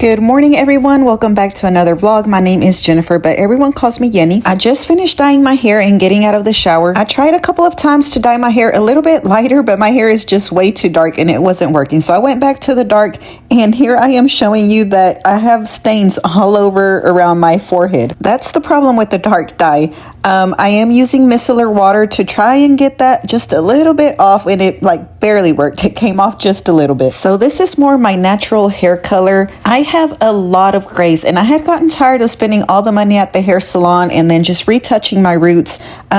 Good morning, everyone. Welcome back to another vlog. My name is Jennifer, but everyone calls me Yenny. I just finished dyeing my hair and getting out of the shower. I tried a couple of times to dye my hair a little bit lighter, but my hair is just way too dark and it wasn't working. So I went back to the dark, and here I am showing you that I have stains all over around my forehead. That's the problem with the dark dye. I am using micellar water to try and get that just a little bit off, and it like barely worked. It came off just a little bit. So this is more my natural hair color. I have a lot of grays, and I had gotten tired of spending all the money at the hair salon and then just retouching my roots.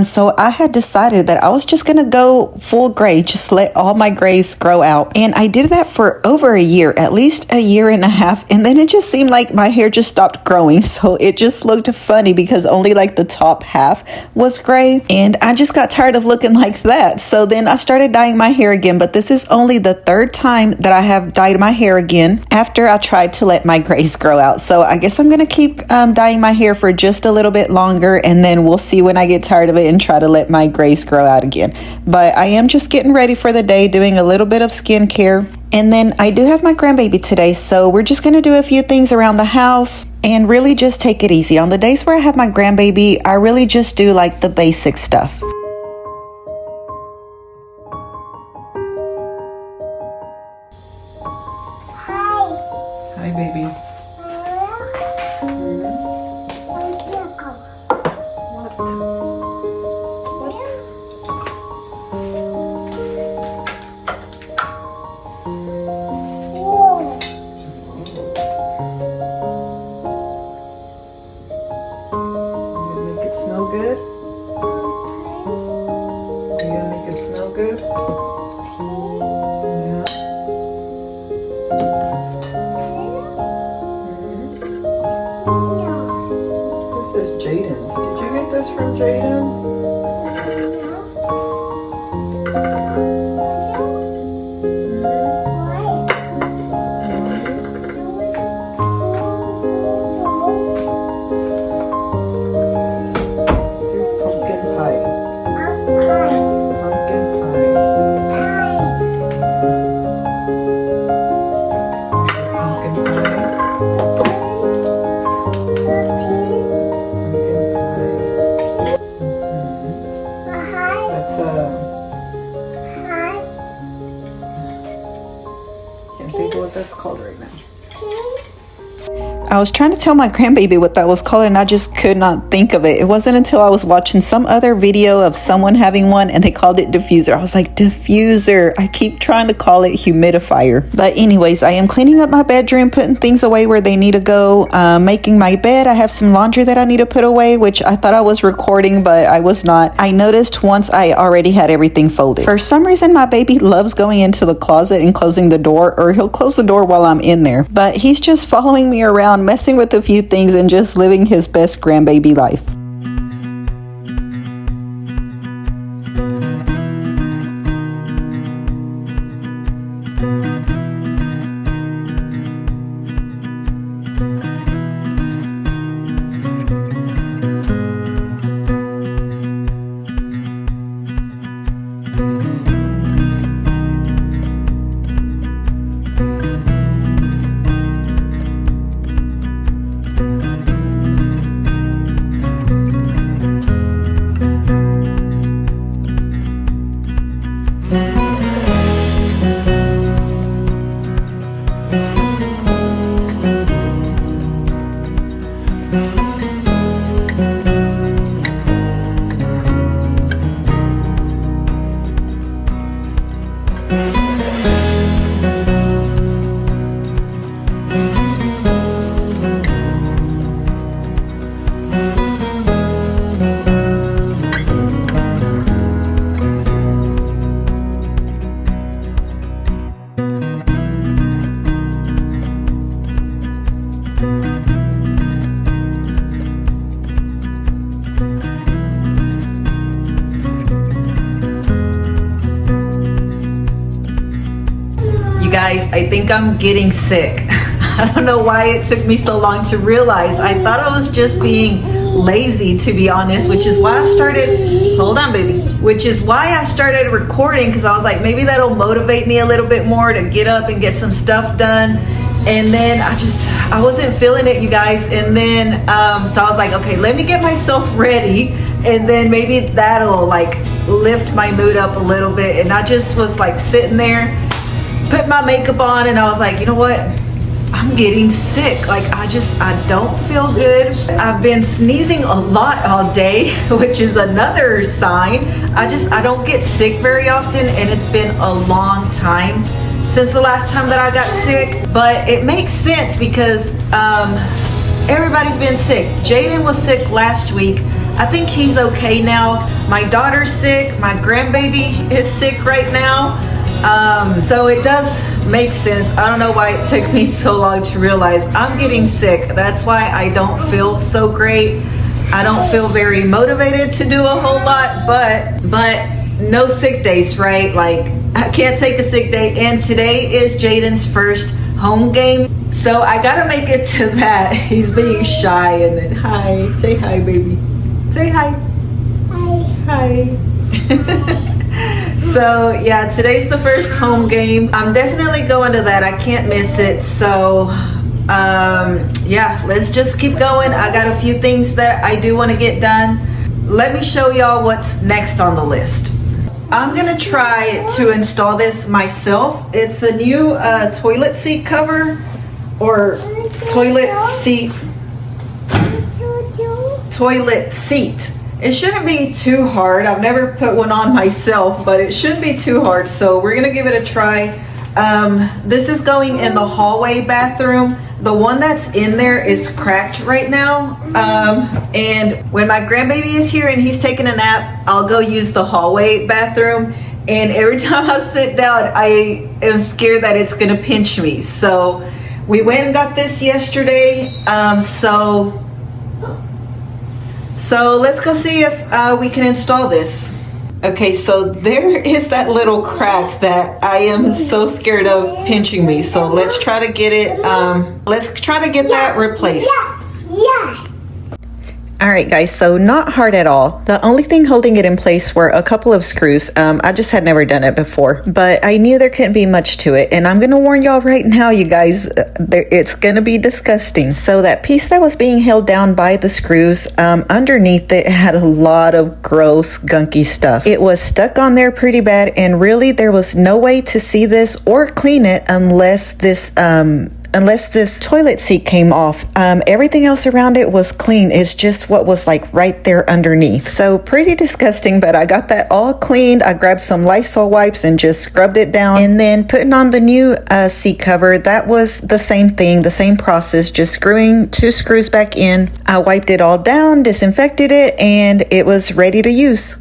So I had decided that I was just gonna go full gray, just let all my grays grow out. And I did that for over a year, at least a year and a half, and then it just seemed like my hair just stopped growing. So it just looked funny because only like the top half was gray, and I just got tired of looking like that. So then I started dyeing my hair again, but this is only the third time that I have dyed my hair again after I tried to let my grays grow out. So I guess I'm gonna keep dyeing my hair for just a little bit longer, and then we'll see when I get tired of it and try to let my grays grow out again. But I am just getting ready for the day, doing a little bit of skincare. And then I do have my grandbaby today, so we're just gonna do a few things around the house and really just take it easy. On the days where I have my grandbaby, I really just do like the basic stuff. Hi, baby. Good? Are you gonna make it smell good? Yeah. This is Jaden's. Did you get this from Jaden? Can't think of what that's called right now. I was trying to tell my grandbaby what that was called, and I just could not think of it. It wasn't until I was watching some other video of someone having one and they called it diffuser. I was like, diffuser. I keep trying to call it humidifier. But anyways, I am cleaning up my bedroom, putting things away where they need to go, making my bed. I have some laundry that I need to put away, which I thought I was recording, but I was not. I noticed once I already had everything folded. For some reason, my baby loves going into the closet and closing the door, or he'll close the door while I'm in there. But he's just following me around, messing with a few things and just living his best grandbaby life. Guys, I think I'm getting sick. I don't know why it took me so long to realize. I thought I was just being lazy, to be honest, which is why I started, hold on baby, which is why I started recording, because I was like, maybe that'll motivate me a little bit more to get up and get some stuff done. And then I wasn't feeling it, you guys. And then so I was like, okay, let me get myself ready, and then maybe that'll like lift my mood up a little bit. And I just was like sitting there, put my makeup on, and I was like, you know what, I'm getting sick. Like I don't feel good. I've been sneezing a lot all day, which is another sign. I don't get sick very often, and it's been a long time since the last time that I got sick. But it makes sense because everybody's been sick. Jaden was sick last week. I think he's okay now. My daughter's sick. My grandbaby is sick right now. So it does make sense. I don't know why it took me so long to realize I'm getting sick. That's why I don't feel so great. I don't feel very motivated to do a whole lot, but no sick days, right? Like I can't take a sick day, and today is Jaden's first home game. So I gotta make it to that. He's being shy, and then hi, say hi, baby. Say hi. Hi. Hi. So yeah, today's the first home game. I'm definitely going to that. I can't miss it. So yeah, let's just keep going. I got a few things that I do want to get done. Let me show y'all what's next on the list. I'm gonna try to install this myself. It's a new toilet seat cover, or toilet seat. It shouldn't be too hard. I've never put one on myself, but it shouldn't be too hard. So we're gonna give it a try. This is going in the hallway bathroom. The one that's in there is cracked right now. And when my grandbaby is here and he's taking a nap, I'll go use the hallway bathroom. And every time I sit down, I am scared that it's gonna pinch me. So we went and got this yesterday. So let's go see if we can install this. Okay, so there is that little crack that I am so scared of pinching me. So let's try to get it, that replaced. Yeah. All right, guys, so not hard at all. The only thing holding it in place were a couple of screws. I just had never done it before, but I knew there couldn't be much to it. And I'm going to warn y'all right now, you guys, it's going to be disgusting. So that piece that was being held down by the screws, underneath it had a lot of gross, gunky stuff. It was stuck on there pretty bad, and really there was no way to see this or clean it unless this toilet seat came off. Everything else around it was clean. It's just what was like right there underneath. So pretty disgusting, but I got that all cleaned. I grabbed some Lysol wipes and just scrubbed it down. And then putting on the new seat cover, that was the same thing, the same process, just screwing 2 screws back in. I wiped it all down, disinfected it, and it was ready to use.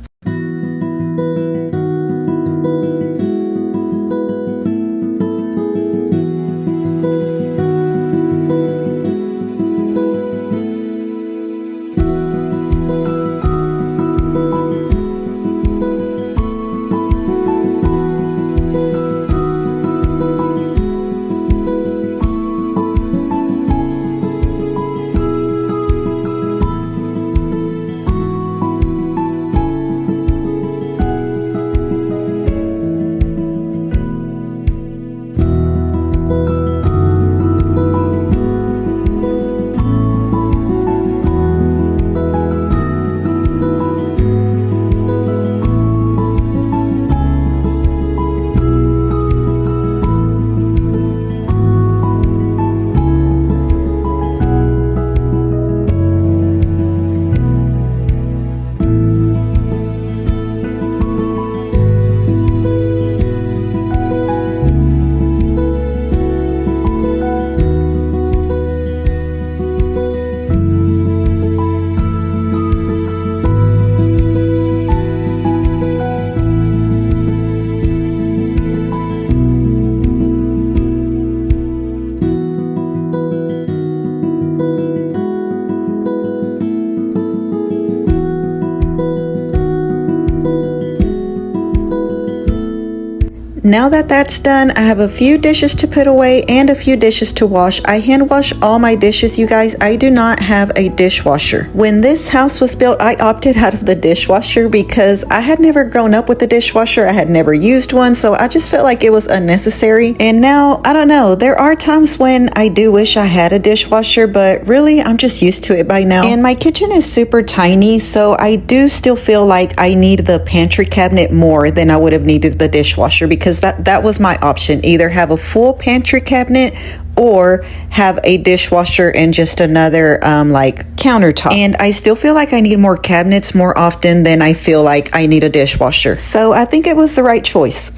now that that's done, I have a few dishes to put away and a few dishes to wash. I hand wash all my dishes, you guys. I do not have a dishwasher. When this house was built, I opted out of the dishwasher because I had never grown up with a dishwasher. I had never used one, so I just felt like it was unnecessary. And now, I don't know, there are times when I do wish I had a dishwasher, but really, I'm just used to it by now. And my kitchen is super tiny, so I do still feel like I need the pantry cabinet more than I would have needed the dishwasher, because that was my option. Either have a full pantry cabinet or have a dishwasher and just another like countertop. And I still feel like I need more cabinets more often than I feel like I need a dishwasher. So I think it was the right choice.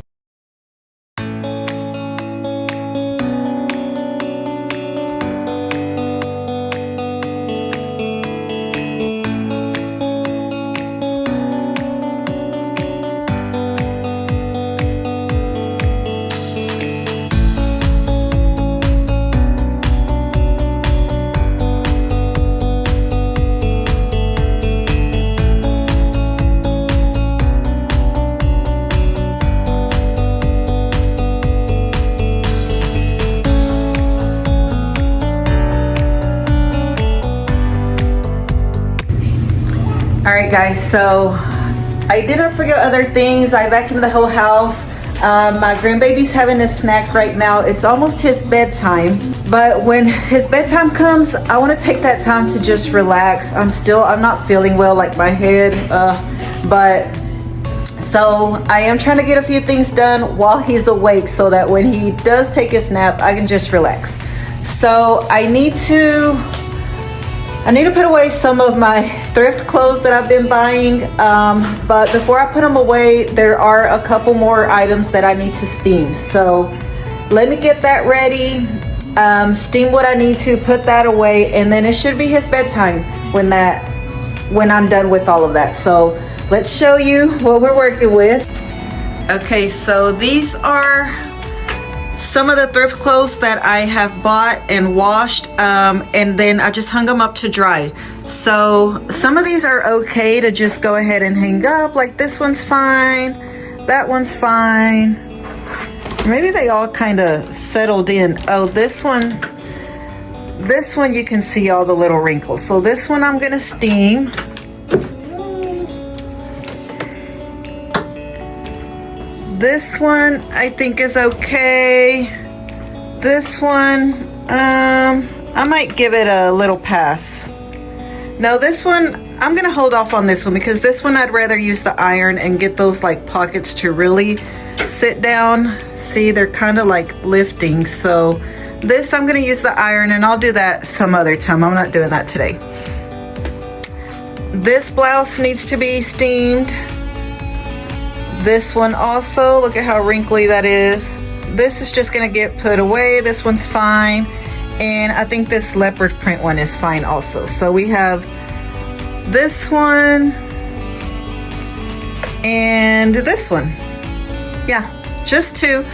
Alright guys, so I didn't forget other things. I vacuumed the whole house. My grandbaby's having a snack right now. It's almost his bedtime, but when his bedtime comes, I want to take that time to just relax. I'm not feeling well, like my head, but so I am trying to get a few things done while he's awake so that when he does take his nap, I can just relax. So I need to put away some of my thrift clothes that I've been buying, but before I put them away, there are a couple more items that I need to steam. So let me get that ready, steam what I need to, put that away, and then it should be his bedtime when I'm done with all of that. So let's show you what we're working with. Okay, so these are some of the thrift clothes that I have bought and washed, and then I just hung them up to dry. So some of these are okay to just go ahead and hang up, like this one's fine, that one's fine. Maybe they all kind of settled in. Oh, this one you can see all the little wrinkles. So this one I'm gonna steam. This one I think is okay. This one, I might give it a little pass. No, this one, I'm gonna hold off on this one because this one I'd rather use the iron and get those like pockets to really sit down. See, they're kind of like lifting. So this I'm gonna use the iron, and I'll do that some other time. I'm not doing that today. This blouse needs to be steamed. This one also, look at how wrinkly that is. This is just gonna get put away. This one's fine. And I think this leopard print one is fine also. So we have this one and this one. Yeah, just two.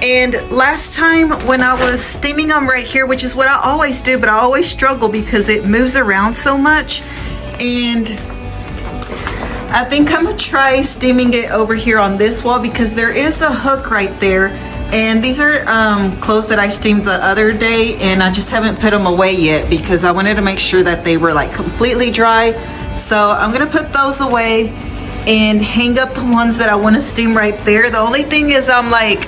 And last time when I was steaming them right here, which is what I always do, but I always struggle because it moves around so much. And I think I'm gonna try steaming it over here on this wall because there is a hook right there. And these are clothes that I steamed the other day, and I just haven't put them away yet because I wanted to make sure that they were like completely dry. So I'm gonna put those away and hang up the ones that I want to steam right there. The only thing is, I'm like,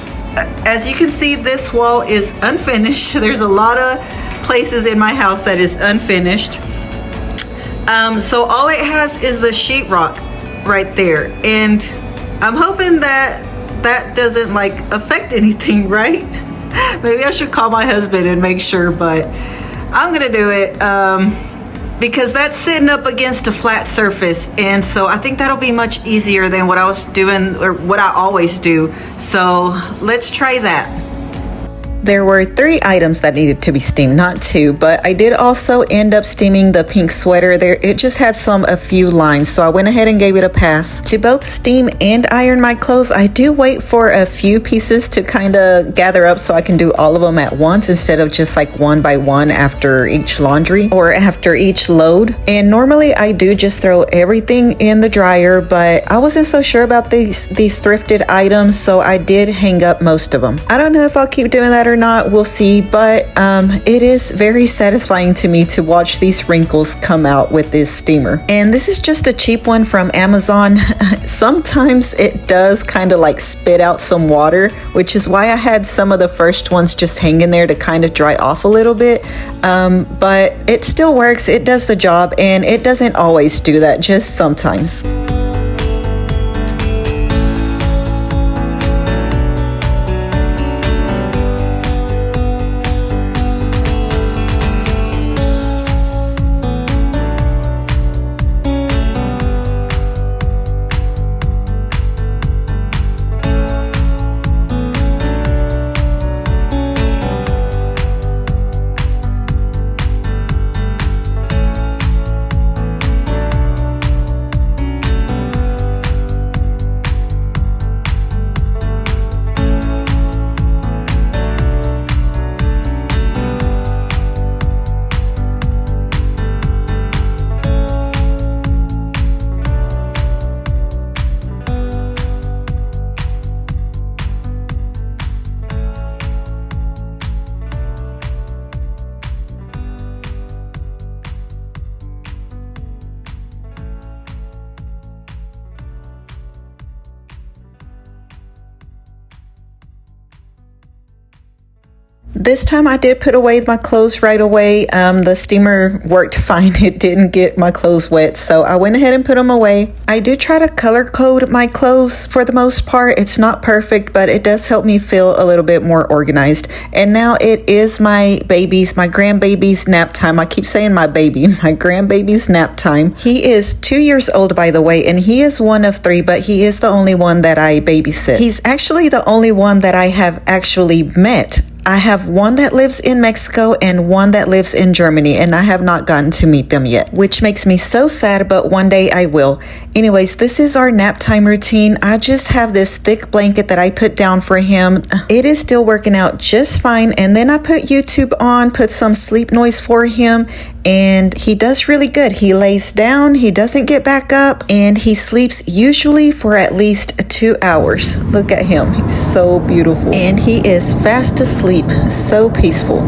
as you can see, this wall is unfinished. There's a lot of places in my house that is unfinished. So all it has is the sheetrock right there, and I'm hoping that that doesn't like affect anything, right? Maybe I should call my husband and make sure, but I'm gonna do it because that's sitting up against a flat surface, and so I think that'll be much easier than what I was doing or what I always do. So let's try that. There were 3 items that needed to be steamed, not 2, but I did also end up steaming the pink sweater there. It just had a few lines, so I went ahead and gave it a pass. To both steam and iron my clothes, I do wait for a few pieces to kind of gather up so I can do all of them at once instead of just like one by one after each laundry or after each load. And normally I do just throw everything in the dryer, but I wasn't so sure about these thrifted items, so I did hang up most of them. I don't know if I'll keep doing that or not, we'll see, but it is very satisfying to me to watch these wrinkles come out with this steamer. And this is just a cheap one from Amazon. Sometimes it does kind of like spit out some water, which is why I had some of the first ones just hanging there to kind of dry off a little bit, but it still works, it does the job, and it doesn't always do that, just sometimes. This time I did put away my clothes right away. The steamer worked fine. It didn't get my clothes wet, so I went ahead and put them away. I do try to color code my clothes for the most part. It's not perfect, but it does help me feel a little bit more organized. And now it is my grandbaby's nap time. I keep saying my baby, my grandbaby's nap time. He is 2 years old, by the way, and he is one of 3, but he is the only one that I babysit. He's actually the only one that I have actually met. I have one that lives in Mexico and one that lives in Germany, and I have not gotten to meet them yet, which makes me so sad, but one day I will. Anyways, this is our nap time routine. I just have this thick blanket that I put down for him. It is still working out just fine, and then I put YouTube on, put some sleep noise for him, and he does really good. He lays down, he doesn't get back up, and he sleeps usually for at least 2 hours. Look at him, he's so beautiful, and he is fast asleep, so peaceful.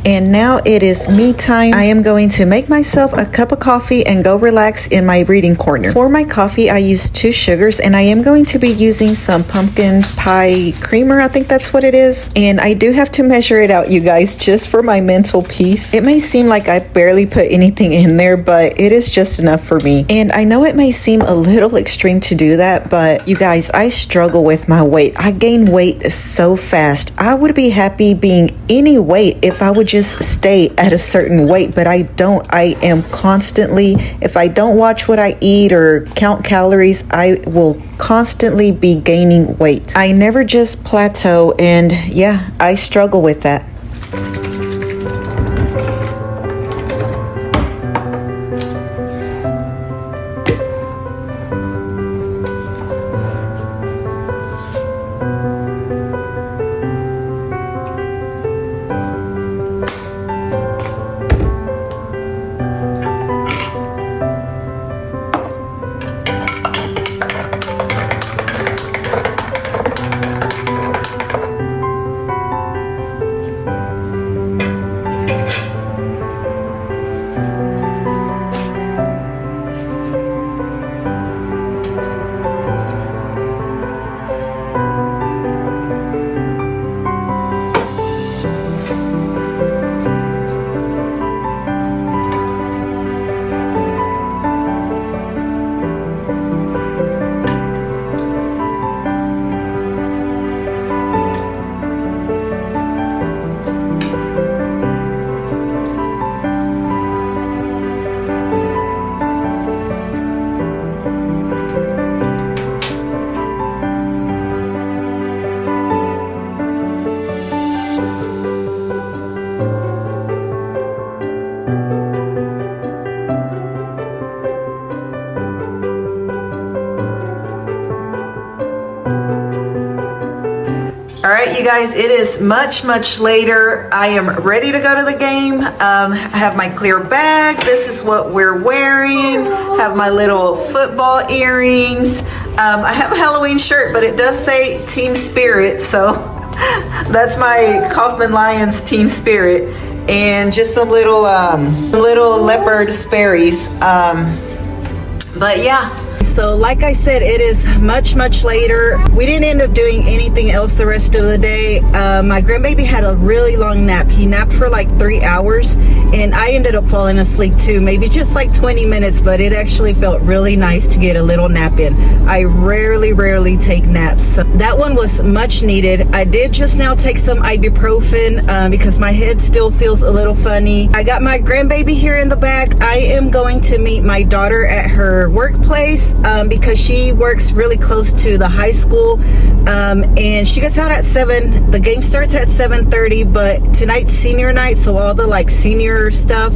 And now it is me time. I am going to make myself a cup of coffee and go relax in my reading corner. For my coffee, I use 2 sugars, and I am going to be using some pumpkin pie creamer. I think that's what it is. And I do have to measure it out, you guys, just for my mental peace. It may seem like I barely put anything in there, but it is just enough for me. And I know it may seem a little extreme to do that, but you guys, I struggle with my weight. I gain weight so fast. I would be happy being any weight if I would just stay at a certain weight, but I don't. I am constantly, if I don't watch what I eat or count calories, I will constantly be gaining weight. I never just plateau, and yeah, I struggle with that. you guys, it is much later. I am ready to go to the game. I have my clear bag. This is what we're wearing. Have my little football earrings. I have a Halloween shirt, but it does say Team Spirit, so that's my Kaufman Lions Team Spirit. And just some little leopard Sperry's. But yeah. So like I said, it is much later. We didn't end up doing anything else the rest of the day. My grandbaby had a really long nap. He napped for like 3 hours, and I ended up falling asleep too, maybe just like 20 minutes, but it actually felt really nice to get a little nap in. I rarely take naps, so that one was much needed. I did just now take some ibuprofen because my head still feels a little funny. I got my grandbaby here in the back. I am going to meet my daughter at her workplace because she works really close to the high school, and she gets out at 7. The game starts at 7:30, but tonight's senior night, so all the like senior stuff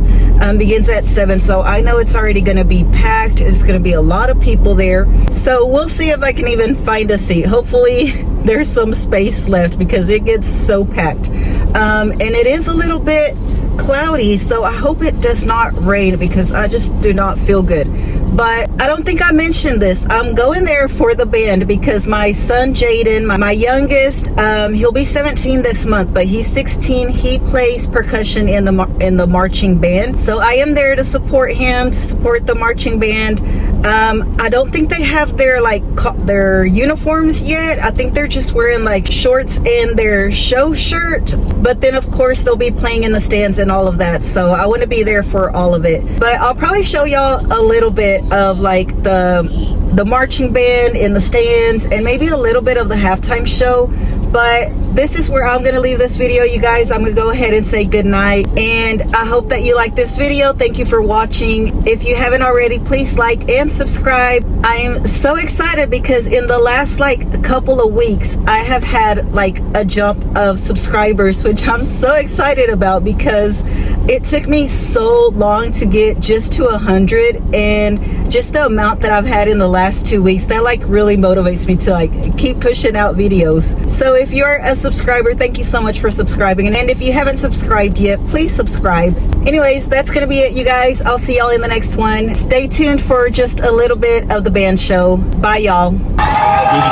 begins at 7. So I know it's already going to be packed. It's going to be a lot of people there, so we'll see if I can even find a seat. Hopefully there's some space left because it gets so packed, and it is a little bit cloudy, so I hope it does not rain because I just do not feel good. But I don't think I mentioned this. I'm going there for the band because my son Jaden, my youngest, he'll be 17 this month, but he's 16. He plays percussion in the marching band, so I am there to support him, to support the marching band. I don't think they have their uniforms yet. I think they're just wearing like shorts and their show shirt, but then of course they'll be playing in the stands and all of that, so I want to be there for all of it. But I'll probably show y'all a little bit of like the marching band in the stands and maybe a little bit of the halftime show. But this is where I'm gonna leave this video, you guys. I'm gonna go ahead and say good night, and I hope that you like this video. Thank you for watching. If you haven't already, please like and subscribe. I am so excited because in the last like couple of weeks I have had like a jump of subscribers, which I'm so excited about because it took me so long to get just to 100, and just the amount that I've had in the last 2 weeks, that like really motivates me to like keep pushing out videos. So if you're a subscriber, thank you so much for subscribing, and if you haven't subscribed yet, please subscribe. Anyways, that's gonna be it, you guys. I'll see y'all in the next one. Stay tuned for just a little bit of the band show. Bye, y'all. Good to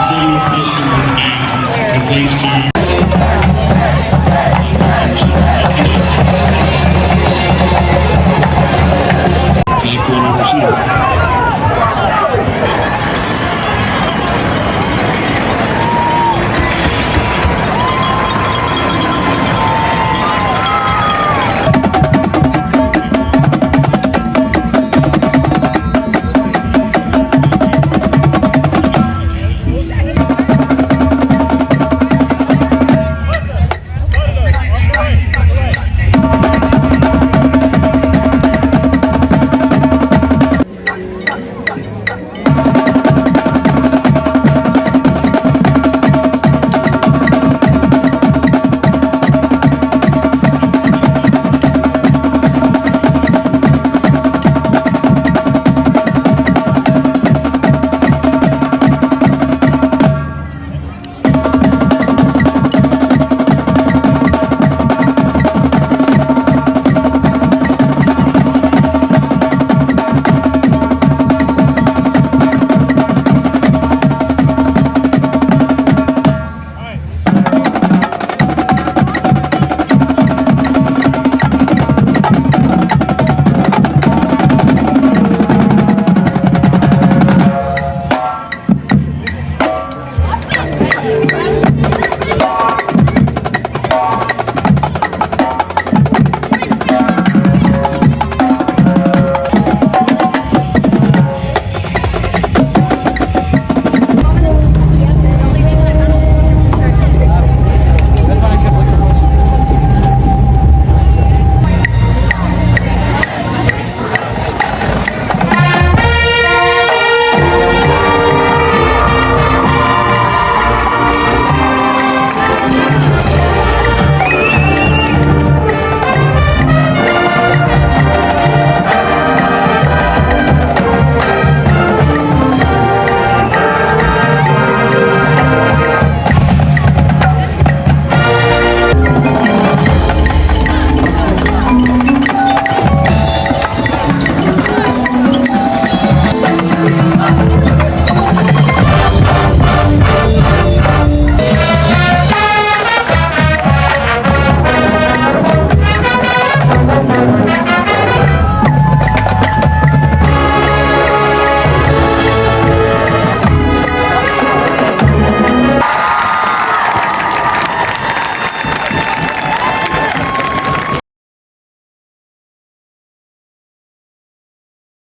see you.